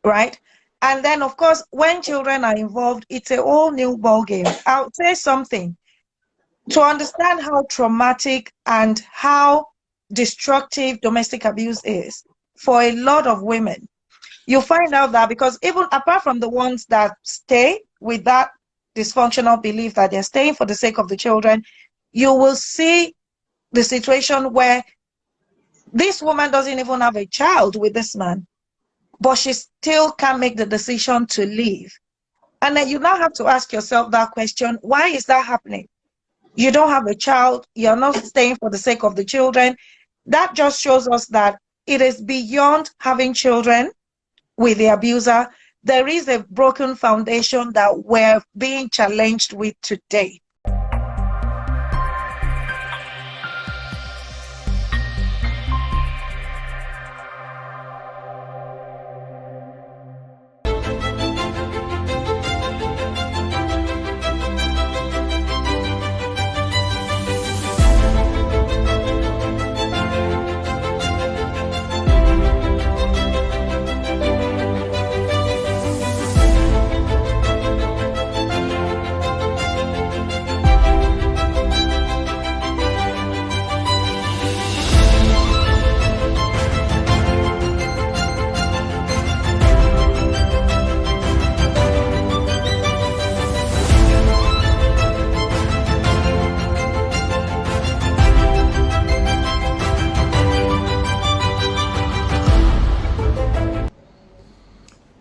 right? And then, of course, when children are involved, it's a whole new ball game. I'll say something. To understand how traumatic and how destructive domestic abuse is for a lot of women, you find out that because even apart from the ones that stay with that dysfunctional belief that they're staying for the sake of the children, you will see the situation where this woman doesn't even have a child with this man, but she still can't make the decision to leave. And then you now have to ask yourself that question, why is that happening? You don't have a child, you're not staying for the sake of the children. That just shows us that it is beyond having children with the abuser. There is a broken foundation that we're being challenged with today.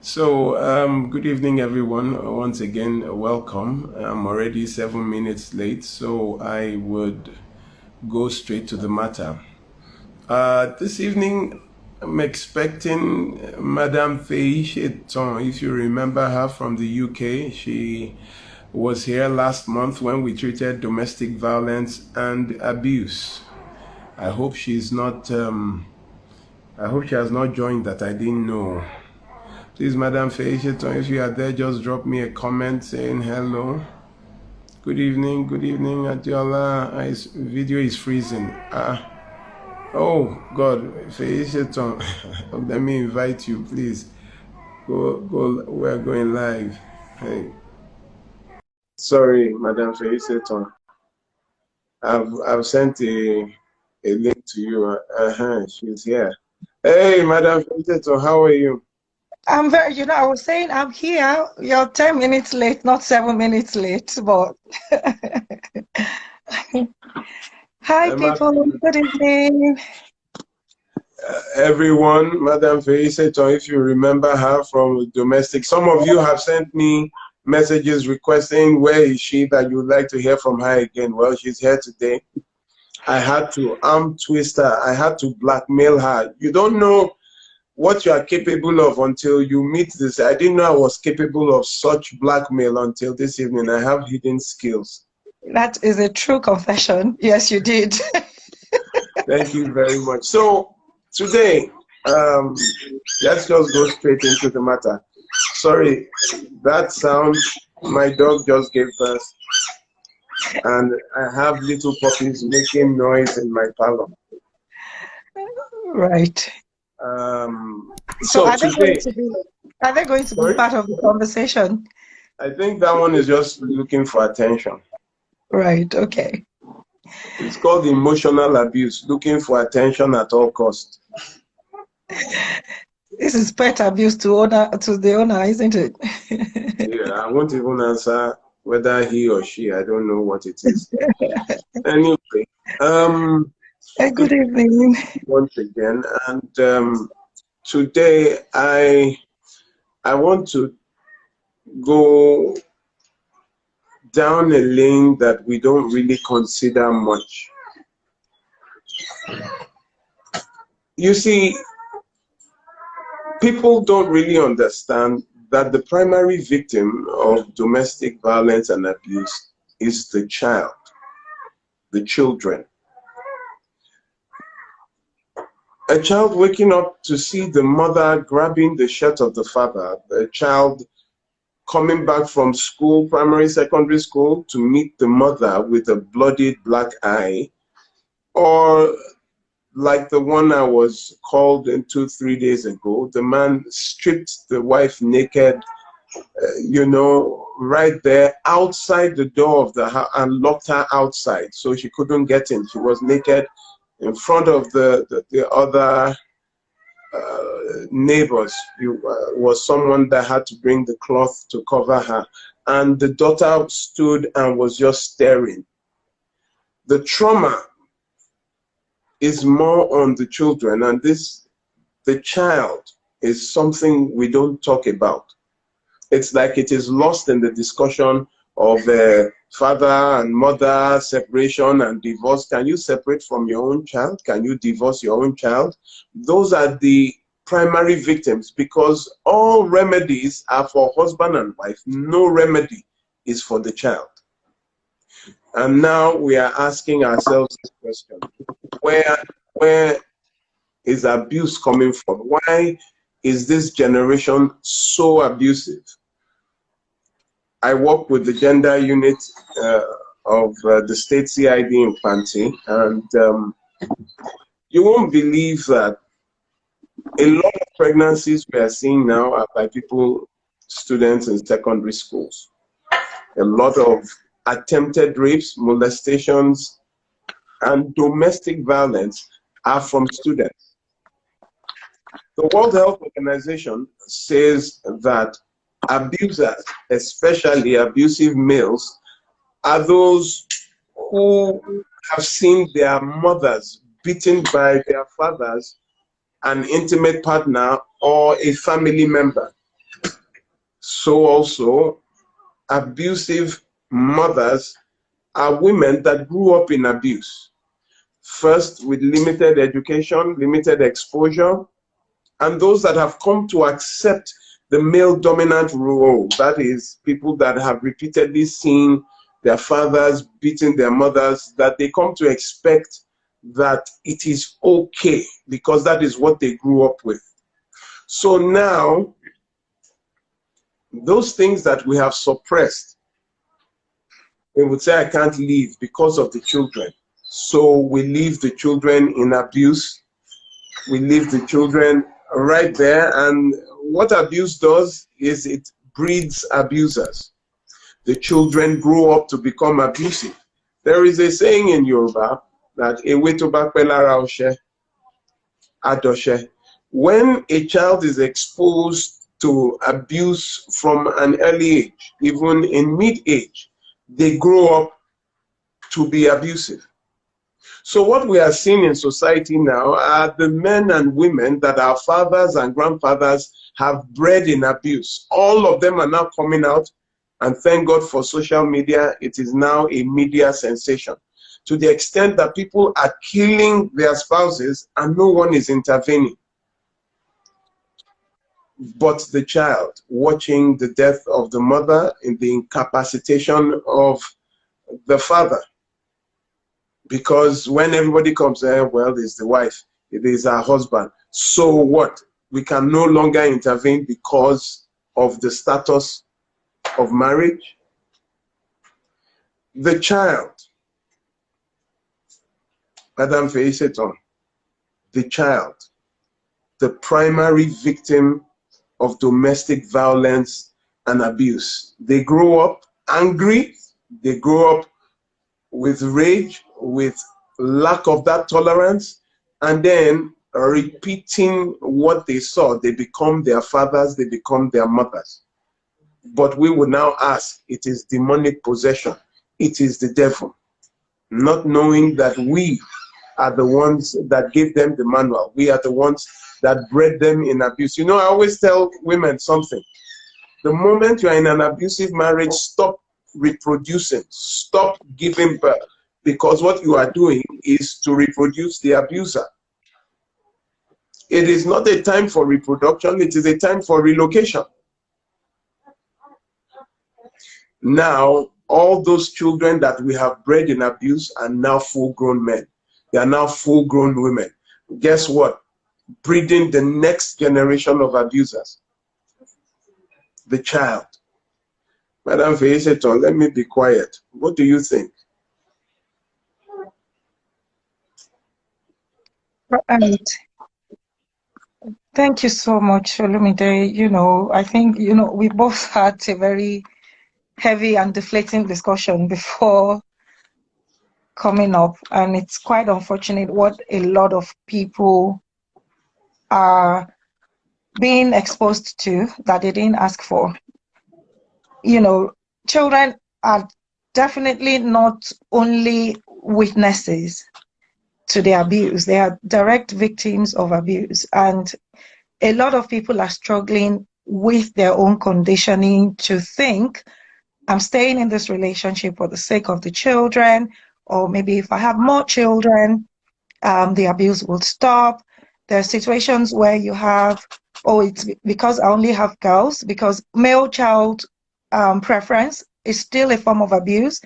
So, good evening, everyone. Once again, welcome. I'm already 7 minutes late, so I would go straight to the matter. This evening, I'm expecting Madame Feicheton. If you remember her from the UK, she was here last month when we treated domestic violence and abuse. I hope she's not. I hope she has not joined that I didn't know. Please, Madam Feicheton, if you are there, just drop me a comment saying hello. Good evening, Adiola. Video is freezing. Oh, God, Feicheton, let me invite you, please. Go, we're going live. Hey. Sorry, Madam Feicheton. I've sent a link to you. She's here. Hey, Madam Feicheton, how are you? I'm very, I was saying I'm here. You're 10 minutes late, not 7 minutes late, but hi, people. Good evening. Everyone, Madam Feicheton, if you remember her from domestic, some of you have sent me messages requesting where is she, that you would like to hear from her again. Well, she's here today. I had to arm twist her. I had to blackmail her. You don't know what you are capable of until you meet this. I didn't know I was capable of such blackmail until this evening. I have hidden skills. That is a true confession. Yes, you did. Thank you very much. So today, let's just go straight into the matter. Sorry, that sound, my dog just gave birth, and I have little puppies making noise in my parlor. Right. So are today, they going to be part of the conversation? I think that one is just looking for attention. Right, okay. It's called emotional abuse, looking for attention at all costs. This is pet abuse to the owner, isn't it? Yeah, I won't even answer whether he or she, I don't know what it is. Anyway, good evening. Once again, and today I want to go down a lane that we don't really consider much. You see, people don't really understand that the primary victim of domestic violence and abuse is the child, the children. A child waking up to see the mother grabbing the shirt of the father, the child coming back from school, primary, secondary school, to meet the mother with a bloodied black eye, or like the one I was called into 3 days ago. The man stripped the wife naked, you know, right there outside the door of the house and locked her outside so she couldn't get in. She was naked in front of the other neighbors. Was someone that had to bring the cloth to cover her. And the daughter stood and was just staring. The trauma is more on the children, and the child is something we don't talk about. It's like it is lost in the discussion of father and mother separation and divorce. Can you separate from your own child? Can you divorce your own child? Those are the primary victims, because all remedies are for husband and wife. No remedy is for the child. And now we are asking ourselves this question: where is abuse coming from? Why is this generation so abusive? I work with the gender unit of the state CID in Panti, and you won't believe that a lot of pregnancies we are seeing now are by students in secondary schools. A lot of attempted rapes, molestations, and domestic violence are from students. The World Health Organization says that abusers, especially abusive males, are those who have seen their mothers beaten by their fathers, an intimate partner, or a family member. So also, abusive mothers are women that grew up in abuse. First, with limited education, limited exposure, and those that have come to accept the male dominant role, that is, people that have repeatedly seen their fathers beating their mothers, that they come to expect that it is okay because that is what they grew up with. So now, those things that we have suppressed, they would say, I can't leave because of the children. So we leave the children in abuse. We leave the children right there. And what abuse does is it breeds abusers. The children grow up to become abusive. There is a saying in Yoruba that ewe to ba pe lara ose, adoshe. When a child is exposed to abuse from an early age, even in mid-age, they grow up to be abusive. So what we are seeing in society now are the men and women that our fathers and grandfathers have bred in abuse. All of them are now coming out, and thank God for social media, it is now a media sensation, to the extent that people are killing their spouses and no one is intervening. But the child, watching the death of the mother and the incapacitation of the father. Because when everybody comes there, well, it's the wife, it is our husband. So what? We can no longer intervene because of the status of marriage. The child, Madam Feiseton, the child, the primary victim of domestic violence and abuse. They grow up angry, they grow up with rage, with lack of that tolerance, and then repeating what they saw. They become their fathers, they become their mothers. But we will now ask, it is demonic possession, it is the devil, not knowing that we are the ones that gave them the manual. We are the ones that bred them in abuse. You know, I always tell women something. The moment you are in an abusive marriage, stop reproducing, stop giving birth, because what you are doing is to reproduce the abuser. It is not a time for reproduction, it is a time for relocation. Now, all those children that we have bred in abuse are now full-grown men. They are now full-grown women. Guess what? Breeding the next generation of abusers. The child. Madam Feiseton, let me be quiet. What do you think? And thank you so much, Olumide. I think, we both had a very heavy and deflating discussion before coming up, and it's quite unfortunate what a lot of people are being exposed to that they didn't ask for. Children are definitely not only witnesses to the abuse, they are direct victims of abuse. And a lot of people are struggling with their own conditioning to think, I'm staying in this relationship for the sake of the children, or maybe if I have more children, the abuse will stop. There are situations where you have, oh, it's because I only have girls, because male child preference is still a form of abuse,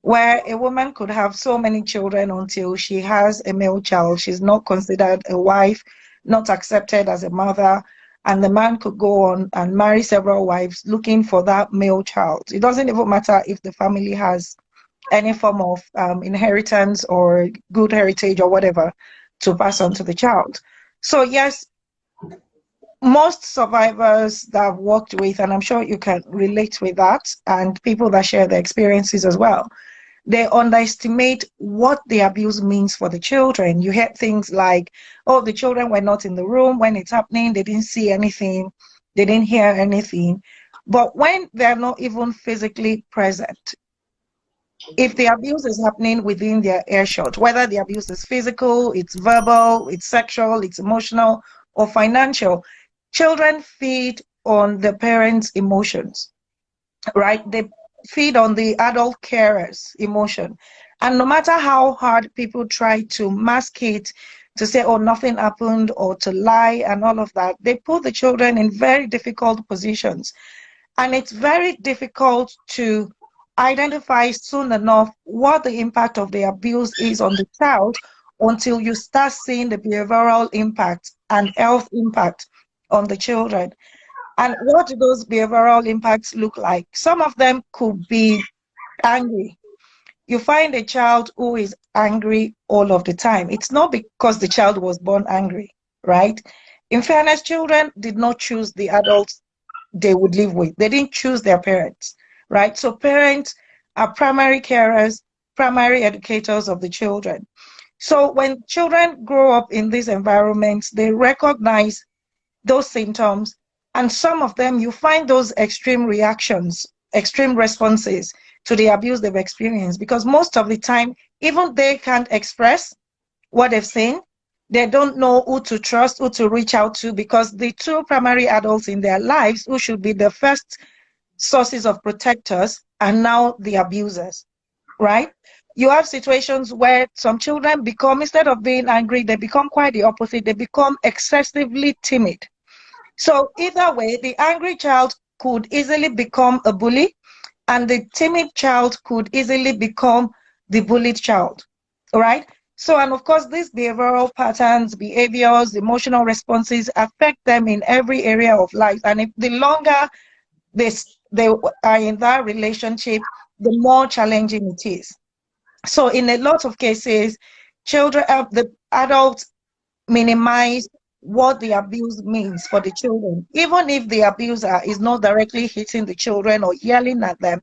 where a woman could have so many children until she has a male child. She's not considered a wife, not accepted as a mother, and the man could go on and marry several wives looking for that male child. It doesn't even matter if the family has any form of inheritance or good heritage or whatever to pass on to the child. So yes, most survivors that I've worked with, and I'm sure you can relate with that, and people that share their experiences as well, they underestimate what the abuse means for the children. You hear things like, oh, the children were not in the room when it's happening, they didn't see anything, they didn't hear anything. But when they're not even physically present, if the abuse is happening within their earshot, whether the abuse is physical, it's verbal, it's sexual, it's emotional, or financial, children feed on the parents' emotions, right? They feed on the adult carers' emotion. And no matter how hard people try to mask it, to say, oh, nothing happened, or to lie and all of that, they put the children in very difficult positions. And it's very difficult to identify soon enough what the impact of the abuse is on the child until you start seeing the behavioral impact and health impact on the children. And what do those behavioral impacts look like? Some of them could be angry. You find a child who is angry all of the time. It's not because the child was born angry, right? In fairness, children did not choose the adults they would live with. They didn't choose their parents, right? So parents are primary carers, primary educators of the children. So when children grow up in these environments, they recognize those symptoms, and some of them you find those extreme reactions, extreme responses to the abuse they've experienced, because most of the time, even they can't express what they've seen. They don't know who to trust, who to reach out to, because the two primary adults in their lives, who should be the first sources of protectors, are now the abusers, right? You have situations where some children become, instead of being angry, they become quite the opposite. They become excessively timid. So either way, the angry child could easily become a bully, and the timid child could easily become the bullied child, right? So, and of course, these behavioral patterns, behaviors, emotional responses affect them in every area of life. And if the longer they are in that relationship, the more challenging it is. So in a lot of cases, the adults minimize what the abuse means for the children. Even if the abuser is not directly hitting the children or yelling at them,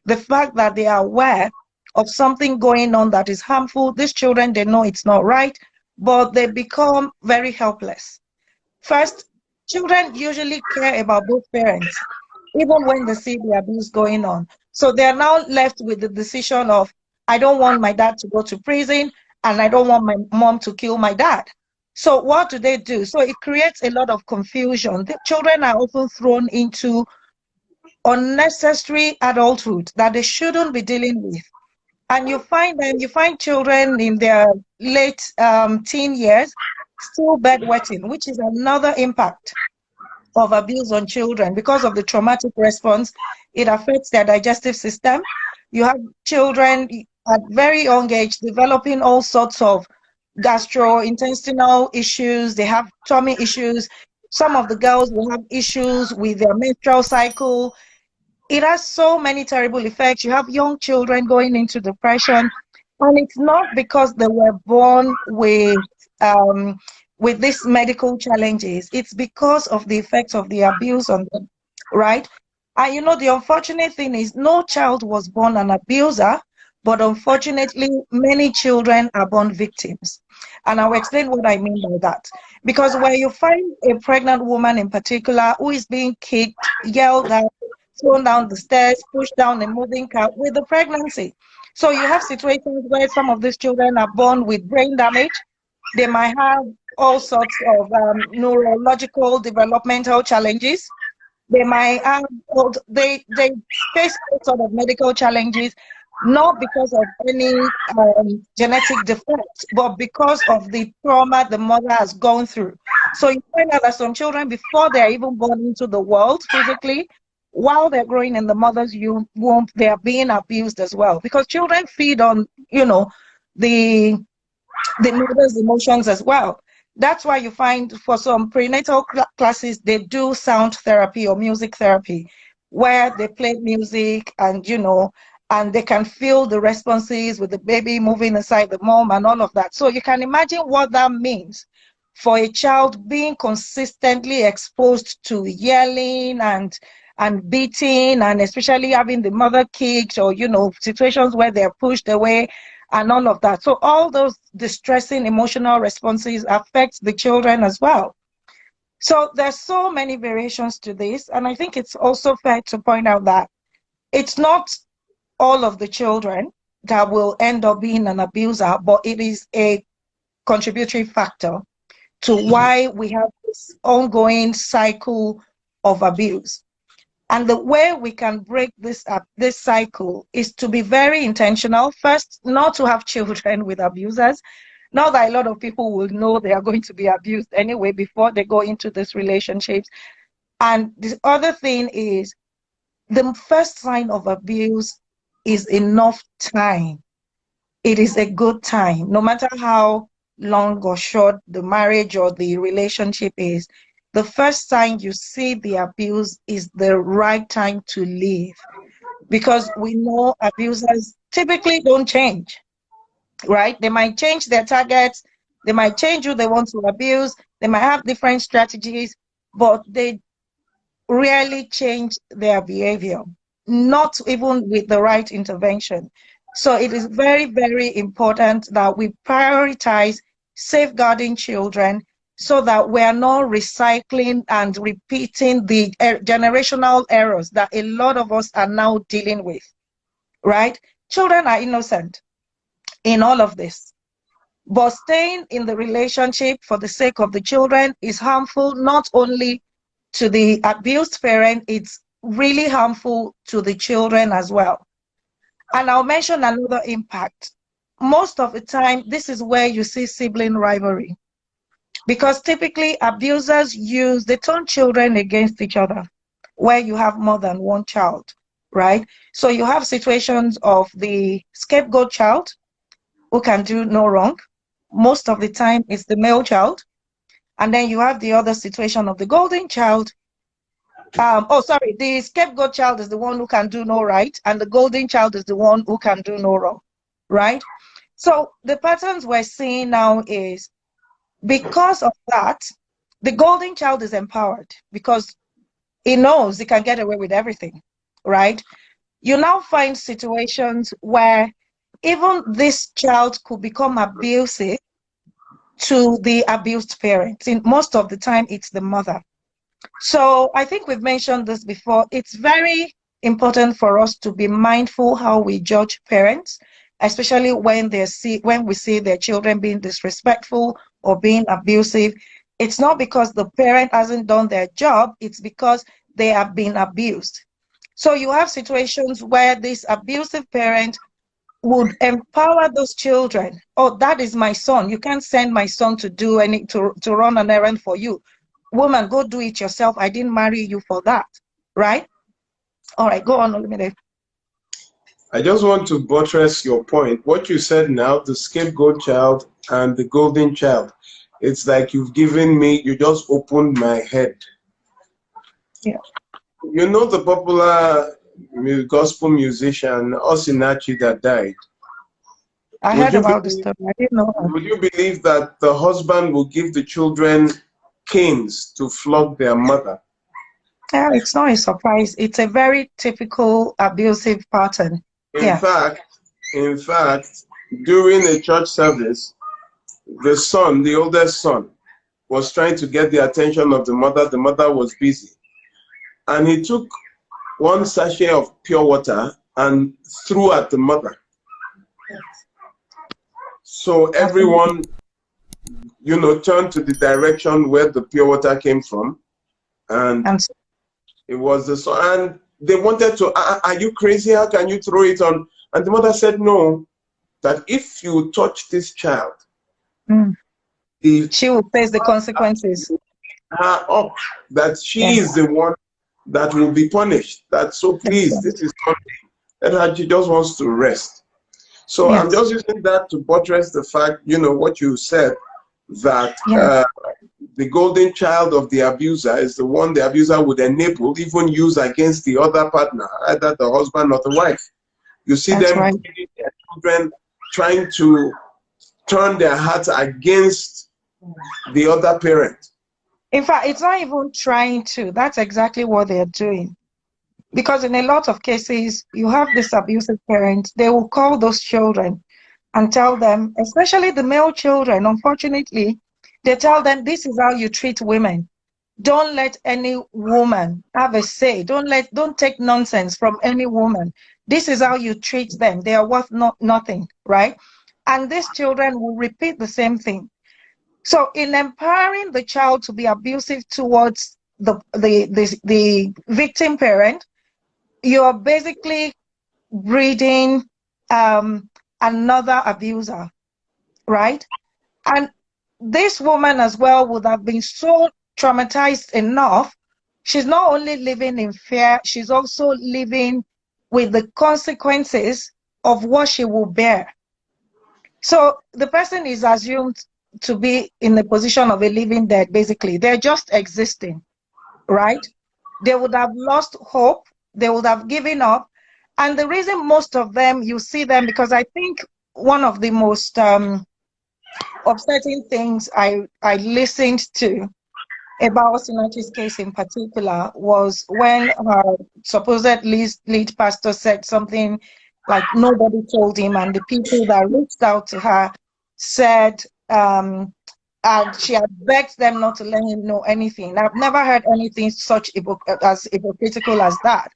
the fact that they are aware of something going on that is harmful, these children, they know it's not right, but they become very helpless. First, children usually care about both parents, even when they see the abuse going on. So they are now left with the decision of, I don't want my dad to go to prison, and I don't want my mom to kill my dad. So what do they do? So it creates a lot of confusion. The children are often thrown into unnecessary adulthood that they shouldn't be dealing with. And you find children in their late teen years still bedwetting, which is another impact of abuse on children. Because of the traumatic response, it affects their digestive system. You have children at very young age developing all sorts of gastrointestinal issues. They have tummy issues. Some of the girls will have issues with their menstrual cycle. It has so many terrible effects. You have young children going into depression, and it's not because they were born with with these medical challenges, it's because of the effects of the abuse on them, right? And you know, the unfortunate thing is no child was born an abuser, but unfortunately, many children are born victims. And I'll explain what I mean by that. Because where you find a pregnant woman in particular who is being kicked, yelled at, thrown down the stairs, pushed down a moving car with the pregnancy. So you have situations where some of these children are born with brain damage. They might have all sorts of neurological developmental challenges. They might have they face all sort of medical challenges, not because of any genetic defect, but because of the trauma the mother has gone through. So you find out that some children, before they're even born into the world physically, while they're growing in the mother's womb, they are being abused as well. Because children feed on, you know, the mother's emotions as well. That's why you find for some prenatal classes, they do sound therapy or music therapy, where they play music and, you know, and they can feel the responses with the baby moving inside the mom and all of that. So you can imagine what that means for a child being consistently exposed to yelling and beating, and especially having the mother kicked, or, you know, situations where they're pushed away and all of that. So all those distressing emotional responses affect the children as well. So there's so many variations to this. And I think it's also fair to point out that it's not all of the children that will end up being an abuser, but it is a contributory factor to why we have this ongoing cycle of abuse. And the way we can break this up, this cycle, is to be very intentional. First, not to have children with abusers. Now that a lot of people will know they are going to be abused anyway before they go into these relationships. And the other thing is, the first sign of abuse is enough time. It is a good time, no matter how long or short the marriage or the relationship is. The first sign you see the abuse is the right time to leave, because we know abusers typically don't change, right? They might change their targets, they might change who they want to abuse, they might have different strategies, but they rarely change their behavior, not even with the right intervention. So it is very, very important that we prioritize safeguarding children so that we are not recycling and repeating the generational errors that a lot of us are now dealing with, right? Children are innocent in all of this. But staying in the relationship for the sake of the children is harmful not only to the abused parent, it's really harmful to the children as well. And I'll mention another impact. Most of the time, this is where you see sibling rivalry, because typically abusers they turn children against each other, where you have more than one child, right? So you have situations of the scapegoat child who can do no wrong. Most of the time, it's the male child. And then you have the other situation of the golden child. The scapegoat child is the one who can do no right, and the golden child is the one who can do no wrong, right? So the patterns we're seeing now is, because of that, the golden child is empowered because he knows he can get away with everything, right? You now find situations where even this child could become abusive to the abused parent. Most of the time, it's the mother. So I think we've mentioned this before. It's very important for us to be mindful how we judge parents, especially when we see their children being disrespectful or being abusive. It's not because the parent hasn't done their job, it's because they have been abused. So you have situations where this abusive parent would empower those children. Oh, that is my son. You can't send my son to do to run an errand for you. Woman, go do it yourself. I didn't marry you for that, right? All right, go on, Olumide. I just want to buttress your point. What you said now, the scapegoat child and the golden child, it's like you just opened my head. Yeah. You know the popular gospel musician Osinachi that died? I Would heard you about the believe story. I didn't know her. would you believe that the husband will give the children canes to flog their mother? Yeah, it's not a surprise. It's a very typical abusive pattern. In Yeah, fact, in fact, during a church service, the son, the oldest son, was trying to get the attention of the mother. The mother was busy. And he took one sachet of pure water and threw at the mother. So absolutely. everyone, turned to the direction where the pure water came from. And And it was the son. And they wanted to, are you crazy? How can you throw it on? And the mother said, no, that if you touch this child, mm, the she will face the consequences. her up, that Yeah, she is the one that will be punished. That so that's please, right. this is not that her, she just wants to rest. So I'm Yes, just using that to buttress the fact, what you said, that yeah, the golden child of the abuser is the one the abuser would enable, even use against the other partner, either the husband or the wife. You see that's them right. breeding their children, trying to turn their hearts against the other parent. In fact, it's not even trying to. That's exactly what they're doing. Because in a lot of cases, you have this abusive parent, they will call those children and tell them, especially the male children, unfortunately, they tell them, this is how you treat women. Don't let any woman have a say. Don't take nonsense from any woman. This is how you treat them. They are worth nothing, right? And these children will repeat the same thing. So in empowering the child to be abusive towards the victim parent, you're basically breeding another abuser, right? And this woman as well would have been so traumatized enough. She's not only living in fear, she's also living with the consequences of what she will bear. So the person is assumed to be in the position of a living dead, basically. They're just existing, right? They would have lost hope, they would have given up. And the reason most of them, you see them, because I think one of the most upsetting things I listened to about Osinachi's case in particular was when her supposed lead pastor said something like nobody told him, and the people that reached out to her said, and she had begged them not to let him know anything. I've never heard anything such as hypocritical as that.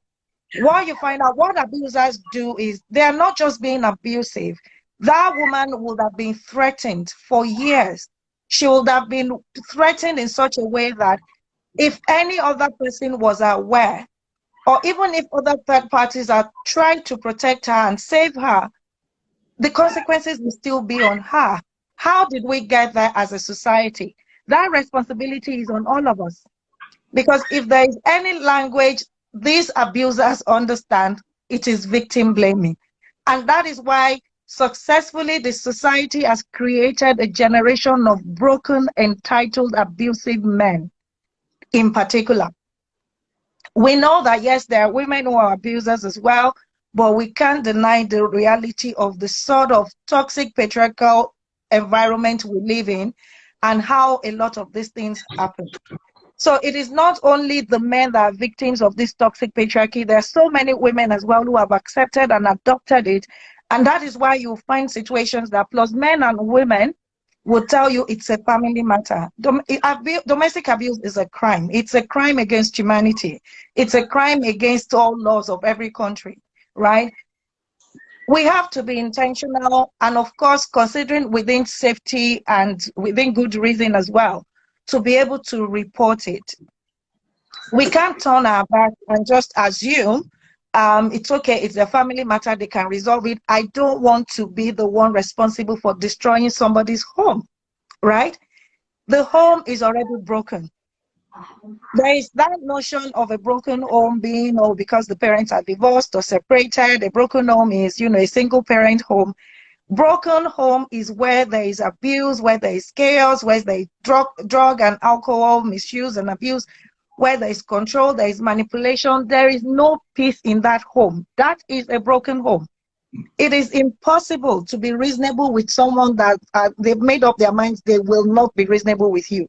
What you find out, what abusers do is they are not just being abusive. That woman would have been threatened for years. She would have been threatened in such a way that if any other person was aware, or even if other third parties are trying to protect her and save her, the consequences will still be on her. How did we get there as a society? That responsibility is on all of us. Because if there is any language these abusers understand, it is victim blaming. And that is why successfully the society has created a generation of broken, entitled, abusive men in particular. We know that, yes, there are women who are abusers as well, but we can't deny the reality of the sort of toxic patriarchal environment we live in and how a lot of these things happen. So it is not only the men that are victims of this toxic patriarchy. There are so many women as well who have accepted and adopted it. And that is why you find situations that plus men and women will tell you it's a family matter. Domestic abuse is a crime. It's a crime against humanity. It's a crime against all laws of every country, right? We have to be intentional and, of course, considering within safety and within good reason as well to be able to report it. We can't turn our back and just assume it's okay, it's a family matter, they can resolve it. I don't want to be the one responsible for destroying somebody's home, right? The home is already broken. There is that notion of a broken home being, oh, because the parents are divorced or separated. A broken home is, a single parent home. Broken home is where there is abuse, where there is chaos, where there is drug and alcohol misuse and abuse, where there is control, there is manipulation. There is no peace in that home. That is a broken home. It is impossible to be reasonable with someone that they've made up their minds they will not be reasonable with you.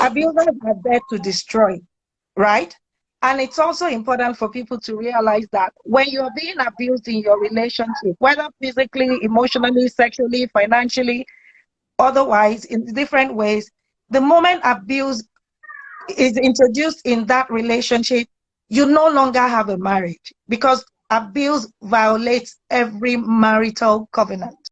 Abusers are there to destroy, right? And it's also important for people to realize that when you're being abused in your relationship, whether physically, emotionally, sexually, financially, otherwise, in different ways, the moment abuse is introduced in that relationship, you no longer have a marriage because abuse violates every marital covenant.